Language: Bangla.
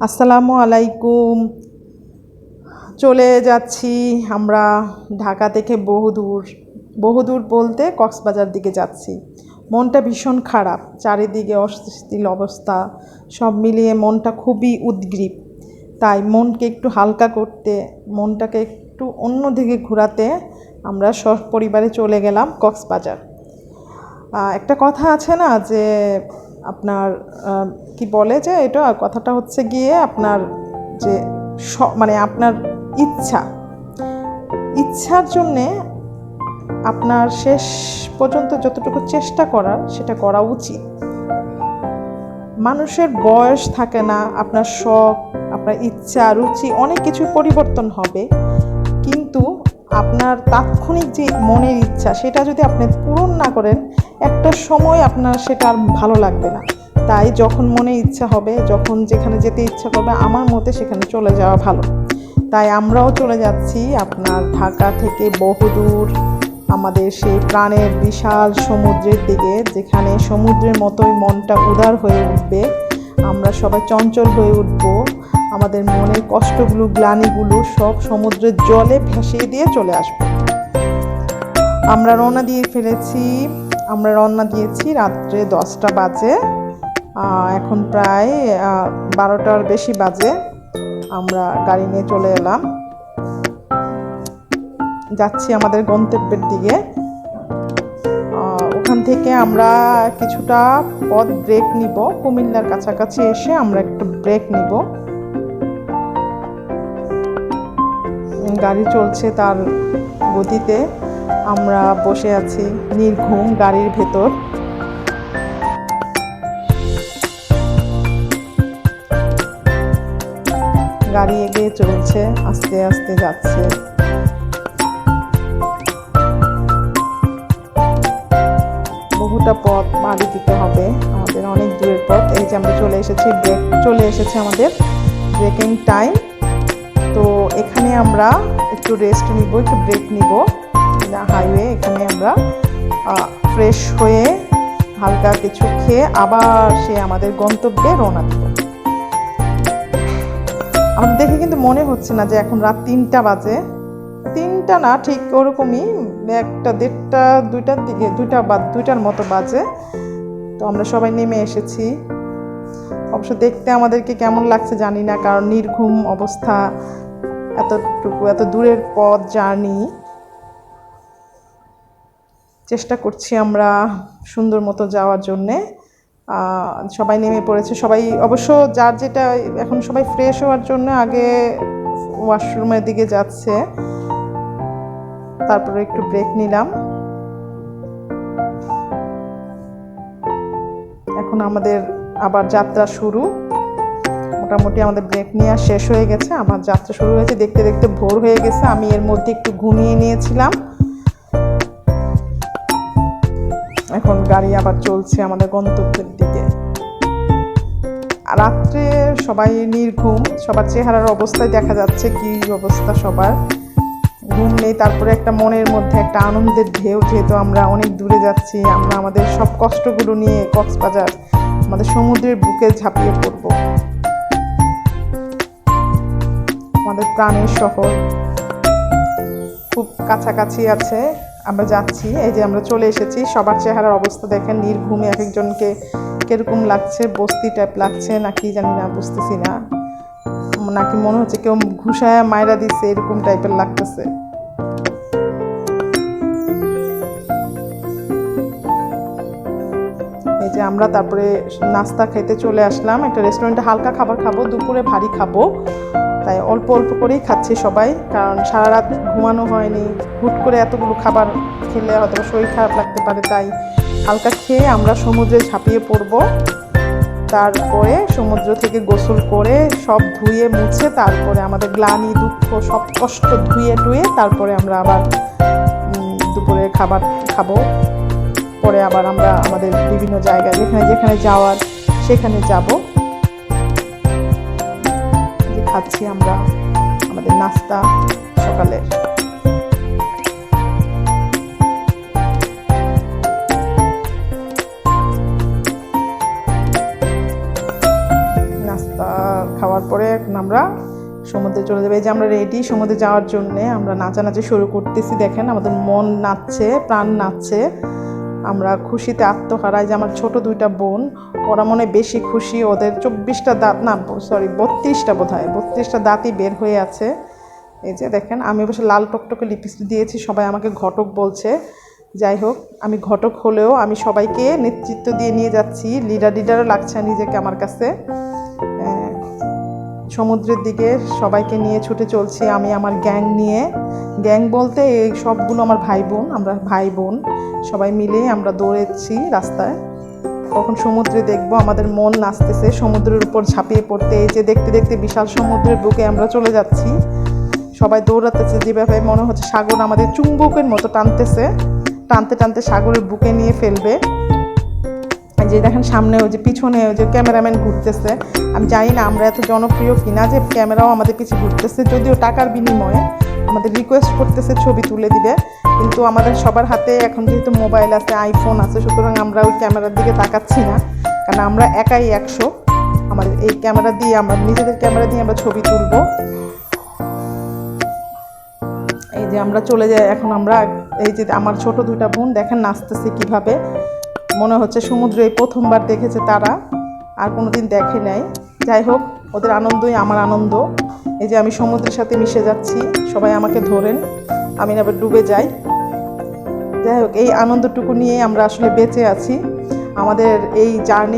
আসসালামু আলাইকুম। চলে যাচ্ছি আমরা ঢাকা থেকে বহুদূর। বহুদূর বলতে কক্সবাজার দিকে যাচ্ছি। মনটা ভীষণ খারাপ, চারিদিকে অস্থিতিশীল অবস্থা, সব মিলিয়ে মনটা খুবই উদ্গ্রীব। তাই মনকে একটু হালকা করতে, মনটাকে একটু অন্যদিকে ঘোরাতে আমরা সপরিবারে চলে গেলাম কক্সবাজার। একটা কথা আছে না যে আপনার কি বলে যে এটা কথাটা হচ্ছে গিয়ে আপনার যে মানে আপনার ইচ্ছার জন্যে আপনার শেষ পর্যন্ত যতটুকু চেষ্টা করার সেটা করা উচিত। মানুষের বয়স থাকে না, আপনার শখ, আপনার ইচ্ছা, রুচি অনেক কিছু পরিবর্তন হবে, কিন্তু আপনার তাৎক্ষণিক যে মনের ইচ্ছা সেটা যদি আপনি পূরণ না করেন, একটা সময় আপনার সেটা আর ভালো লাগবে না। তাই যখন মনে ইচ্ছা হবে, যখন যেখানে যেতে ইচ্ছা করবে, আমার মতে সেখানে চলে যাওয়া ভালো। তাই আমরাও চলে যাচ্ছি আপনার ঢাকা থেকে বহুদূর, আমাদের সেই প্রাণের বিশাল সমুদ্রের দিকে, যেখানে সমুদ্রের মতোই মনটা উদার হয়ে উঠবে। আমরা সবাই চঞ্চল হয়ে উঠব, আমাদের মনের কষ্টগুলো, গ্লানিগুলো সব সমুদ্রের জলে ভেসিয়ে দিয়ে চলে আসবো। আমরা রওনা দিয়েছি রাত্রে 10টা বাজে। এখন প্রায় 12টার বেশি বাজে। আমরা গাড়ি নিয়ে চলে এলাম, যাচ্ছি আমাদের গন্তব্যের দিকে। ওখান থেকে আমরা কিছুটা পথ ব্রেক নিব, কুমিল্লার কাছাকাছি এসে আমরা একটু ব্রেক নিব। গাড়ি চলছে তার গতিতে, আমরা বসে আছি নির্ঘুম গাড়ির ভেতর। গাড়ি এগিয়ে চলছে, আস্তে আস্তে যাচ্ছে। বহুটা পথ বাড়ি দিতে হবে, আমাদের অনেক দূরের পথ। এই যে আমরা চলে এসেছি আমাদের ব্রেকিং টাইম। তো এখানে আমরা একটু রেস্ট নিব, একটু ব্রেক নিব হাইওয়ে। এখানে আমরা ফ্রেশ হয়ে হালকা কিছু খেয়ে আবার সে আমাদের গন্তব্যে রওনা দিব। আমাদের দেখে কিন্তু মনে হচ্ছে না যে এখন রাত 3টা বাজে। 3টা না, ঠিক ওরকমই 1টা, 1:30, 2টার দিকে, 2টার মতো বাজে। তো আমরা সবাই নেমে এসেছি। অবশ্য দেখতে আমাদেরকে কেমন লাগছে জানি না, কারণ নির্ঘুম অবস্থা, এত দূরের পথ জার্নি। চেষ্টা করছি আমরা সুন্দর মতো যাওয়ার জন্যে। সবাই নেমে পড়েছে, সবাই অবশ্য যার যেটা, এখন সবাই ফ্রেশ হওয়ার জন্য আগে ওয়াশরুমের দিকে যাচ্ছে। তারপরে একটু ব্রেক নিলাম। এখন আমাদের আবার যাত্রা শুরু। মোটামুটি আমাদের ব্রেক নেওয়া শেষ হয়ে গেছে, আমার যাত্রা শুরু হয়েছে। দেখতে দেখতে ভোর হয়ে গেছে, আমি এর মধ্যে একটু ঘুমিয়ে নিয়েছিলাম। এখন গাড়ি আবার চলছে আমাদের গন্তব্যের দিকে। রাত্রে সবাই নির্ঘুম, সবার চেহারার অবস্থায় দেখা যাচ্ছে কি অবস্থা, সবার ঘুম নেই। তারপরে একটা মনের মধ্যে একটা আনন্দের ঢেউ, যেহেতু আমরা অনেক দূরে যাচ্ছি, আমরা আমাদের সব কষ্টগুলো নিয়ে কক্সবাজার, আমাদের সমুদ্রের বুকে ঝাঁপিয়ে পড়ব। আমাদের প্রাণের শহর খুব কাছাকাছি আছে, আমরা যাচ্ছি। এই যে আমরা চলে এসেছি, সবার চেহারার অবস্থা দেখেন, নির্ঘুমে এক একজনকে কিরকম লাগছে, বস্তি টাইপ লাগছে নাকি জানি না, বুঝতেছি না, নাকি মনে হচ্ছে কেউ ঘুষায় মাইরা দিচ্ছে, এরকম টাইপের লাগতেছে। এই যে আমরা তারপরে নাস্তা খেতে চলে আসলাম একটা রেস্টুরেন্টে। হালকা খাবার খাবো, দুপুরে ভারী খাবো, তাই অল্প অল্প করেই খাচ্ছি সবাই, কারণ সারা রাত ঘুমানো হয়নি। হুট করে এতগুলো খাবার খেলে হয়তো শরীর খারাপ লাগতে পারে, তাই হালকা খেয়ে আমরা সমুদ্রে ঝাঁপিয়ে পড়ব। তারপরে সমুদ্র থেকে গোসল করে সব ধুয়ে মুছে, তারপরে আমাদের গ্লানি, দুঃখ, সব কষ্ট ধুয়ে টুয়ে তারপরে আমরা আবার দুপুরের খাবার খাবো। পরে আবার আমরা আমাদের বিভিন্ন জায়গায় যেখানে যেখানে যাওয়ার সেখানে যাব। খাচ্ছি আমরা আমাদের নাস্তা সকালের। নাস্তা খাওয়ার পরে এখন আমরা সমুদ্রে চলে যাবো। এই যে আমরা রেডি সমুদ্রে যাওয়ার জন্যে, আমরা নাচানাচি শুরু করতেছি। দেখেন আমাদের মন নাচছে, প্রাণ নাচছে, আমরা খুশিতে আত্মহারা। যে আমার ছোট দুইটা বোন, ওরা মনে বেশি খুশি, ওদের 24টা দাঁত, না সরি 32টা বোধ হয়, 32টা দাঁতই বের হয়ে আছে। এই যে দেখেন, আমি অবশ্য লাল টকটকে লিপস্টিক দিয়েছি, সবাই আমাকে ঘটক বলছে। যাই হোক, আমি ঘটক হলেও আমি সবাইকে নেতৃত্ব দিয়ে নিয়ে যাচ্ছি, লিডারও লাগছে নিজেকে আমার কাছে। সমুদ্রের দিকে সবাইকে নিয়ে ছুটে চলছি আমি আমার গ্যাং নিয়ে। গ্যাং বলতে এই সবগুলো আমার ভাই বোন, আমরা ভাই বোন সবাই মিলে আমরা দৌড়েছি রাস্তায়। কখন সমুদ্রে দেখবো, আমাদের মন নাচতেছে সমুদ্রের উপর ঝাঁপিয়ে পড়তে। এই যে দেখতে দেখতে বিশাল সমুদ্রের বুকে আমরা চলে যাচ্ছি, সবাই দৌড়াতেছে, যেভাবে মনে হচ্ছে সাগর আমাদের চুম্বকের মতো টানতেছে, টানতে টানতে সাগরের বুকে নিয়ে ফেলবে। যে দেখেন সামনে ওই যে পিছনে ওই যে ক্যামেরাম্যান ঘুরতেছে। আমি জানি না আমরা এত জনপ্রিয় কিনা যে ক্যামেরাও আমাদের পিছু ঘুরতেছে, যদিও টাকার বিনিময়ে আমাদের রিকোয়েস্ট করতেছে ছবি তুলে দিবে, কিন্তু আমাদের সবার হাতে এখন যেহেতু মোবাইল আছে, আইফোন আছে, সুতরাং আমরা ওই ক্যামেরার দিকে তাকাচ্ছি না, কারণ আমরা একাই 100। আমাদের এই ক্যামেরা দিয়ে, আমরা নিজেদের ক্যামেরা দিয়ে আমরা ছবি তুলব। এই যে আমরা চলে যাই এখন। আমরা এই যে আমার ছোট দুইটা বোন দেখেন নাচতেছে কিভাবে, মনে হচ্ছে সমুদ্রে এই প্রথমবার দেখেছে তারা, আর কোনোদিন দেখে নাই। যাই হোক, ওদের আনন্দই আমার আনন্দ। এই যে আমি সমুদ্রের সাথে মিশে যাচ্ছি, সবাই আমাকে ধরেন, আমি আবার ডুবে যাই। যাই হোক, এই আনন্দটুকু নিয়ে আমরা আসলে বেঁচে আছি। আমাদের এই জার্নি